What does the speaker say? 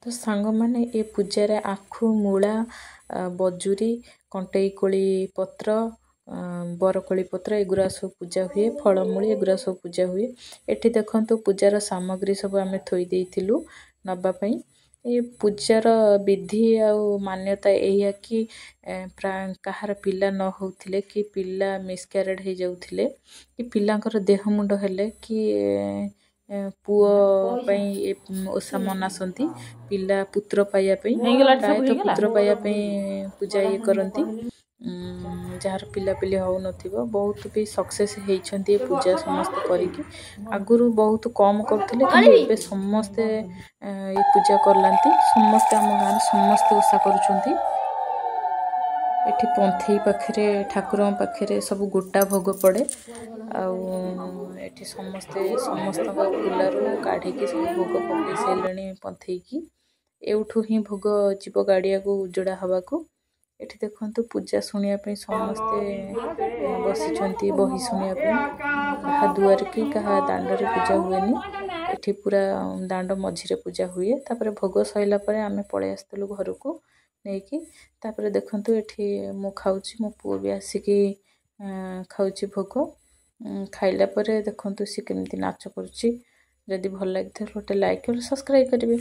तो सांग मैंने ये पूजार आखु मूला बजुरी कंटेई कोली पत्र बरकोली पत्र एगुरा सब पूजा हुए फलमूली एगुरा सब पूजा हुए। एठी देखंतु पूजार सामग्री सब आमे थोई देइथिलु नबा पई। ये पूजार विधि आ मान्यता एया कि कहार पिला न होउथिले कि पिला मिसक्यारेड हो जाउथिले कि पिलांकर देह मुंड हेले कि पुओ पई ओसा मनासंती पिला पुत्र पाइया पई प्रायतः पुत्र पाइया पई पूजा ये करंती। जार पिला पिली हो नथिबो बहुत भी सक्सेस हेइछंती पूजा समस्त करिकि। आगुरु बहुत कम करथिले कि एबे समस्त ये पूजा करलांती समस्त हम गान समस्त ओसा करूछंती। एठी पंथी पाखरे ठाकुर पाखरे सब गोटा भोग पड़े एठी समस्त फुलरू काढ़ी सब भोग पकई सारे पंथई की एठू ही भोग जीव गाड़िया को उजड़ा हवा को। एठी देखंतु पूजा सुनिया पे समस्ते बसिछंती बही सुनिया पे कहा दुआर की कहा दांडरे पूजा हुएनी। एठी पूरा दांड मझिरे पूजा हुए तापरे भोग सइला परे आमे पळे आस्तलु घर को नेकी। तापरे देखंतु एठी मो खाउची मो पुओ भी आसिकी खाउची भोग खाइला परे देखंतु सी केमती नाच करूची। जदि भल लागिथे गोटे लाइक और सब्सक्राइब करिवे।